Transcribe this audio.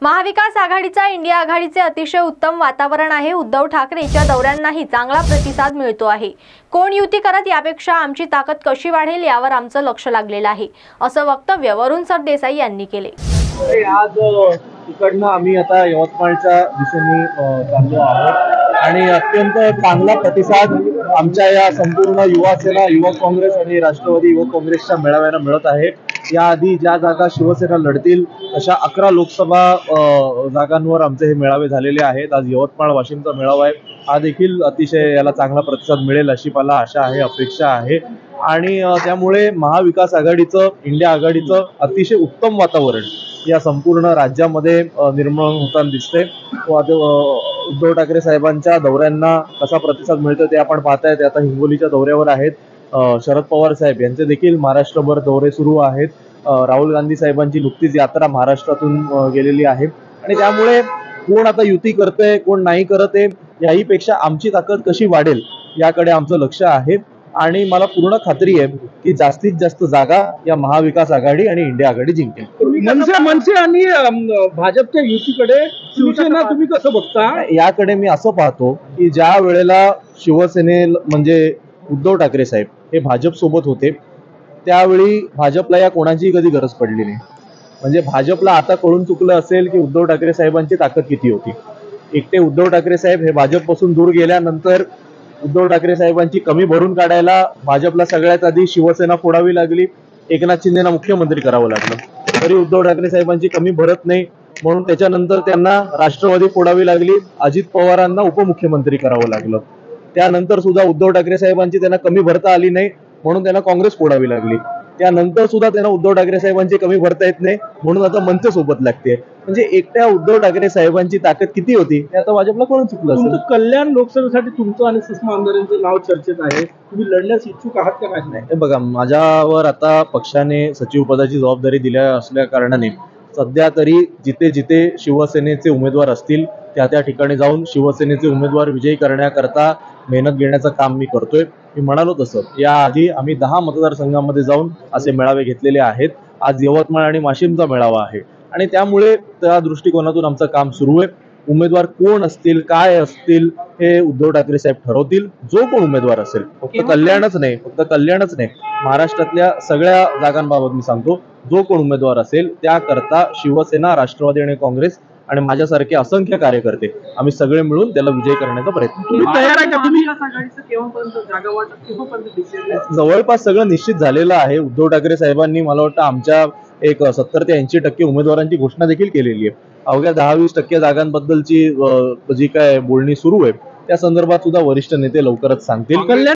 महाविकास आघाडीचा इंडिया आघाडीचे अतिशय उत्तम वातावरण आहे। उद्धव ठाकरेंच्या दौऱ्यांनाही चांगला प्रतिसाद मिळतो आहे। कोण युती करत यापेक्षा आमची ताकद कशी वाढेल यावर आमचं लक्ष लागलेलं आहे, असं वक्तव्य वरुण सरदेसाई यांनी केले। आज इकडनं आम्ही आता यवतमाळच्या दिशेने चाललो आहोत आणि अत्यंत चांगला प्रतिसाद आमच्या या संपूर्ण युवा सेना, युवक काँग्रेस आणि राष्ट्रवादी युवक काँग्रेसच्या मेळाव्याला मिळत आहे। याआधी ज्या जागा शिवसेना लढतील अशा 11 लोकसभा जागांवर आमचे हे मेळावे झालेले आहेत। आज यवतमाळ वाशिमचा मेळावा आहे, हा देखील अतिशय याला चांगला प्रतिसाद मिळेल अशी मला आशा आहे, अपेक्षा आहे। आणि त्यामुळे महाविकास आघाडीचं, इंडिया आघाडीचं अतिशय उत्तम वातावरण या संपूर्ण राज्यामध्ये निर्माण होताना दिसते। उद्धव ठाकरे साहेबांच्या दौऱ्यांना कसा प्रतिसाद मिळतो ते आपण पाहताय। ते आता हिंगोलीच्या दौऱ्यावर आहेत। शरद पवार साहेब यांचे देखील महाराष्ट्रभर दौरे सुरू आहेत। राहुल गांधी साहेबांची नुकतीच यात्रा महाराष्ट्रातून गेलेली आहे आणि त्यामुळे कोण आता युती करतंय, कोण नाही करत आहे, याहीपेक्षा आमची ताकद कशी वाढेल याकडे आमचं लक्ष आहे। आणि मला पूर्ण खात्री आहे की जास्तीत जास्त जागा या महाविकास आघाडी आणि इंडिया आघाडी जिंकेल। मनसे आणि भाजपच्या युतीकडे शिवसेना तुम्ही कसं बघता? याकडे मी असं पाहतो की ज्या वेळेला शिवसेने म्हणजे उद्धव ठाकरे साहेब हे भाजप सोबत होते त्यावेळी भाजपला या कोणाची कधी गरज पडली नाही। म्हणजे भाजपला आता कळून चुकलं असेल की उद्धव ठाकरे साहेबांची ताकद किती होती। एकटे उद्धव ठाकरे साहेब हे भाजपपासून दूर गेल्यानंतर उद्धव ठाकरे साहेबांची कमी भरून काढायला भाजपला सगळ्यात आधी शिवसेना फोडावी लागली, एकनाथ शिंदेना मुख्यमंत्री करावं लागलं। तरी उद्धव ठाकरे साहेबांची कमी भरत नाही म्हणून त्याच्यानंतर त्यांना राष्ट्रवादी फोडावी लागली, अजित पवारांना उपमुख्यमंत्री करावं लागलं। त्यानंतर सुद्धा उद्धव ठाकरे साहेबांची त्यांना कमी भरता आली नाही म्हणून त्यांना काँग्रेस फोडावी लागली। त्यानंतर सुद्धा त्यांना उद्धव ठाकरे साहेबांची कमी भरता येत नाही म्हणून आता मनसे सोबत लागते। म्हणजे एकट्या उद्धव ठाकरे साहेबांची ताकद किती होती हे आता भाजपला कळून चुकलं असेल। कल्याण लोकसभेसाठी तुमचं आणि सुषमा अंधारेंचं नाव चर्चेत आहे, तुम्ही लढण्यास इच्छुक आहात का? काय नाही हे बघा, माझ्यावर आता पक्षाने सचिव पदाची जबाबदारी दिल्या असल्या कारणाने सध्या तरी जिथे जिथे शिवसेनेचे उमेदवार असतील त्या ठिकाणी जाऊन शिवसेनेचे उमेदवार विजयी करण्याकरता मेहनत घेण्याचं काम मी करतोय। मी म्हणालो तसं याआधी आम्ही 10 मतदारसंघांमध्ये जाऊन असे मेळावे घेतलेले आहेत। आज यवतमाळ आणि वाशिमचा मेळावा आहे आणि त्यामुळे त्या दृष्टिकोनातून आमचं काम सुरू आहे। उमेदवार कोण असतील, काय असतील हे उद्धव ठाकरे साहेब ठरवतील। जो कोण उमेदवार असेल, फक्त कल्याणच नाही, महाराष्ट्रातल्या सगळ्या जागांबाबत मी सांगतो, जो कोण उमेदवार असेल त्याकरता शिवसेना, राष्ट्रवादी आणि काँग्रेस आणि माझ्यासारखे असंख्य कार्यकर्ते आम्ही सगळे मिळून त्याला विजय करण्याचा प्रयत्न करू। जवळपास सगळं निश्चित झालेलं आहे। उद्धव ठाकरे साहेबांनी मला वाटतं आमच्या एक 70 ते 80% उमेदवारांची घोषणा देखील केलेली आहे। अवघ्या 10-20% जागांबद्दलची जी काय बोलणी सुरू आहे त्या संदर्भात सुद्धा वरिष्ठ नेते लवकरच सांगतील।